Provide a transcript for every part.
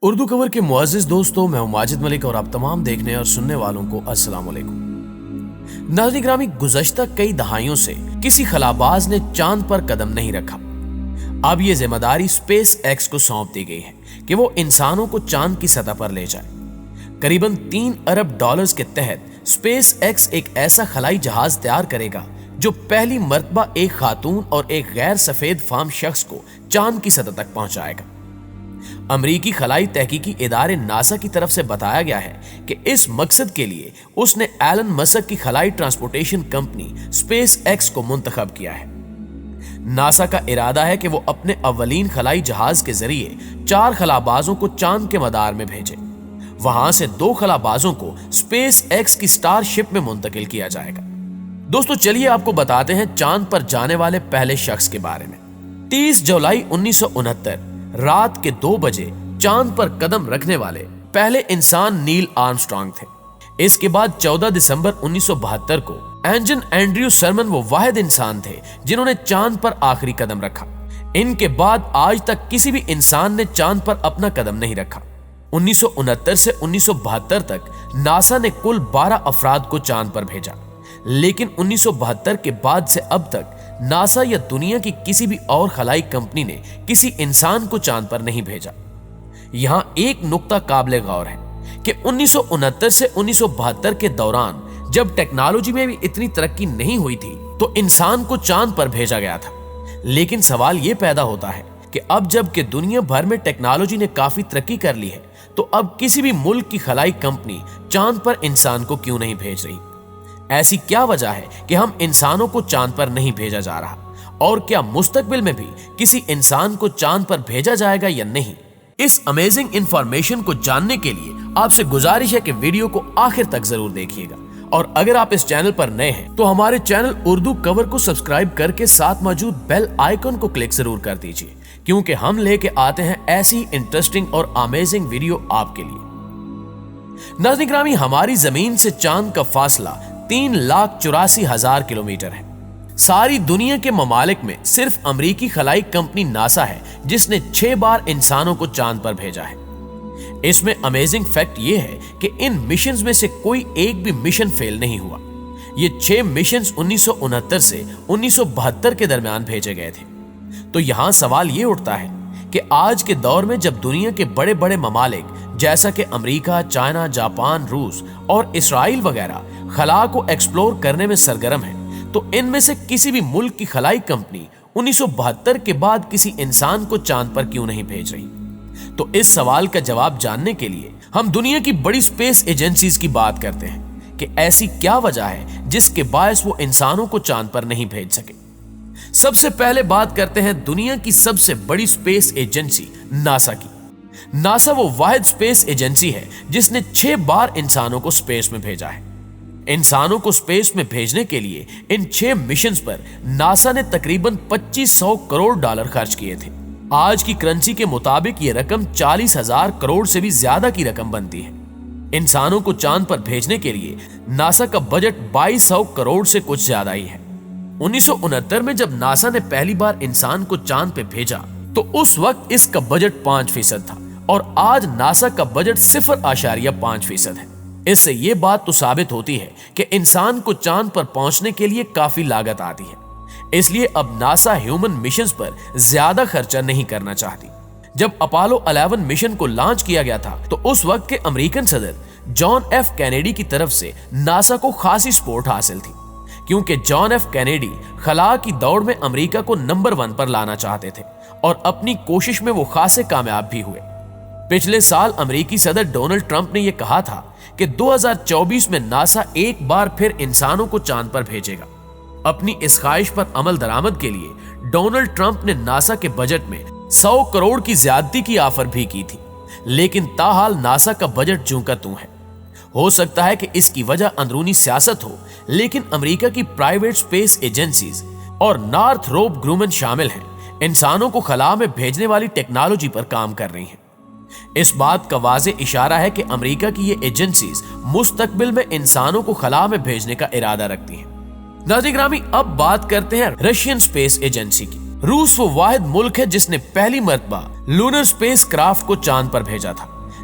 اردو کور کے معزز دوستوں، میں ہوں ماجد ملک اور آپ تمام دیکھنے اور سننے والوں کو السلام علیکم۔ ناظرین گرامی، گزشتہ کئی دہائیوں سے کسی خلاباز نے چاند پر قدم نہیں رکھا۔ اب یہ ذمہ داری اسپیس ایکس کو سونپ دی گئی ہے کہ وہ انسانوں کو چاند کی سطح پر لے جائے۔ قریباً 3 ارب ڈالرز کے تحت اسپیس ایکس ایک ایسا خلائی جہاز تیار کرے گا جو پہلی مرتبہ ایک خاتون اور ایک غیر سفید فام شخص کو چاند کی سطح تک پہنچائے گا۔ امریکی خلائی تحقیقی ادارے ناسا کی طرف سے بتایا گیا ہے کہ اس مقصد کے لیے اس نے ایلن مسک کی خلائی ٹرانسپورٹیشن کمپنی اسپیس ایکس کو منتخب کیا ہے۔ ناسا کا ارادہ ہے کہ وہ اپنے اولین خلائی جہاز کے ذریعے 4 خلابازوں کو چاند کے مدار میں بھیجے۔ وہاں سے 2 خلابازوں کو اسپیس ایکس کی سٹار شپ میں منتقل کیا جائے گا۔ دوستو چلیے آپ کو بتاتے ہیں چاند پر جانے والے پہلے شخص کے بارے میں۔ 30 جولائی 1969 رات کے 2 بجے چاند پر قدم رکھنے والے پہلے انسان نیل آرمسٹرانگ تھے۔ اس کے بعد 14 دسمبر 1972 کو انجن اینڈریو سرمن وہ واحد انسان تھے جنہوں نے چاند پر آخری قدم رکھا۔ ان کے بعد آج تک کسی بھی انسان نے چاند پر اپنا قدم نہیں رکھا۔ 1969 سے 1972 تک ناسا نے کل 12 افراد کو چاند پر بھیجا، لیکن 1972 کے بعد سے اب تک ناسا یا دنیا کی کسی بھی اور خلائی کمپنی نے کسی انسان کو چاند پر نہیں بھیجا۔ یہاں ایک نقطہ قابل غور ہے کہ 1969 سے 1972 کے دوران جب ٹیکنالوجی میں بھی اتنی ترقی نہیں ہوئی تھی تو انسان کو چاند پر بھیجا گیا تھا، لیکن سوال یہ پیدا ہوتا ہے کہ اب جب کہ دنیا بھر میں ٹیکنالوجی نے کافی ترقی کر لی ہے تو اب کسی بھی ملک کی خلائی کمپنی چاند پر انسان کو کیوں نہیں بھیج رہی؟ ایسی کیا وجہ ہے کہ ہم انسانوں کو چاند پر نہیں بھیجا جا رہا؟ اور کیا مستقبل میں بھی کسی انسان کو چاند پر بھیجا جائے گا یا نہیں؟ اس امیزنگ انفارمیشن کو جاننے کے لیے آپ سے گزارش ہے کہ ویڈیو کو آخر تک ضرور دیکھیے گا، اور اگر آپ اس چینل پر نئے ہیں تو ہمارے چینل اردو کور کو سبسکرائب کر کے ساتھ موجود بیل آئیکن کو کلک ضرور کر دیجیے، کیونکہ ہم لے کے آتے ہیں ایسی انٹرسٹنگ اور امیزنگ ویڈیو آپ کے لیے۔ ناظرین گرامی، ہماری زمین سے چاند کا فاصلہ 3,84,000 کلومیٹر ہے۔ ساری دنیا کے ممالک میں صرف امریکی خلائی کمپنی ناسا ہے جس نے 6 بار انسانوں کو چاند پر بھیجا ہے۔ اس میں امیزنگ فیکٹ یہ ہے کہ ان مشنز میں سے کوئی ایک بھی مشن فیل نہیں ہوا۔ یہ 6 مشنز 1969 سے 1972 کے درمیان بھیجے گئے تھے۔ تو یہاں سوال یہ اٹھتا ہے کہ آج کے دور میں جب دنیا کے بڑے بڑے ممالک جیسا کہ امریکہ، چائنا، جاپان، روس اور اسرائیل وغیرہ خلا کو ایکسپلور کرنے میں سرگرم ہیں، تو ان میں سے کسی بھی ملک کی خلائی کمپنی 1972 کے بعد کسی انسان کو چاند پر کیوں نہیں بھیج رہی؟ تو اس سوال کا جواب جاننے کے لیے ہم دنیا کی بڑی اسپیس ایجنسیز کی بات کرتے ہیں کہ ایسی کیا وجہ ہے جس کے باعث وہ انسانوں کو چاند پر نہیں بھیج سکے۔ سب سے پہلے بات کرتے ہیں دنیا کی سب سے بڑی اسپیس ایجنسی ناسا کی۔ ناسا وہ واحد اسپیس ایجنسی ہے جس نے 6 بار انسانوں کو اسپیس میں بھیجا ہے۔ انسانوں کو اسپیس میں بھیجنے کے لیے ان 6 مشنز پر ناسا نے تقریباً 2500 کروڑ ڈالر خرچ کیے تھے۔ آج کی کرنسی کے مطابق یہ رقم 40,000 کروڑ سے بھی زیادہ کی رقم بنتی ہے۔ انسانوں کو چاند پر بھیجنے کے لیے ناسا کا بجٹ 2200 کروڑ سے کچھ زیادہ ہی ہے۔ 1969 میں جب ناسا نے پہلی بار انسان کو چاند پہ بھیجا تو اس وقت اس کا بجٹ 5% تھا، اور آج ناسا کا بجٹ 0.5% ہے۔ اس سے یہ بات تو ثابت ہوتی ہے کہ انسان کو چاند پر پہنچنے کے لیے کافی لاگت آتی ہے، اس لیے اب ناسا ہیومن مشنز پر زیادہ خرچہ نہیں کرنا چاہتی۔ جب اپولو 11 مشن کو لانچ کیا گیا تھا تو اس وقت کے امریکن صدر جان ایف کینیڈی کی طرف سے ناسا کو خاصی سپورٹ حاصل تھی، کیونکہ جان ایف کینیڈی خلا کی دوڑ میں امریکہ کو نمبر 1 پر لانا چاہتے تھے، اور اپنی کوشش میں وہ خاصے کامیاب بھی ہوئے۔ پچھلے سال امریکی صدر ڈونلڈ ٹرمپ نے یہ کہا تھا کہ 2024 میں ناسا ایک بار پھر انسانوں کو چاند پر بھیجے گا۔ اپنی اس خواہش پر عمل درآمد کے لیے ڈونلڈ ٹرمپ نے ناسا کے بجٹ میں 100 کروڑ کی زیادتی کی آفر بھی کی تھی، لیکن تاحال ناسا کا بجٹ جوں کا توں ہے۔ ہو سکتا ہے کہ اس کی وجہ اندرونی سیاست ہو، لیکن امریکہ کی پرائیویٹ اسپیس ایجنسیز اور نارتھ روپ گرومن شامل ہیں، انسانوں کو خلا میں بھیجنے والی ٹیکنالوجی پر کام کر رہی ہیں۔ اس بات کا واضح اشارہ ہے کہ امریکہ کی یہ ایجنسیز مستقبل میں انسانوں کو خلا میں بھیجنے کا ارادہ رکھتی ہیں۔ ناظرین گرامی، اب بات کرتے ہیں رشین اسپیس ایجنسی کی۔ روس وہ واحد ملک ہے جس نے پہلی مرتبہ لونر اسپیس کرافٹ کو چاند پر بھیجا تھا۔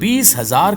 20,000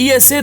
ESA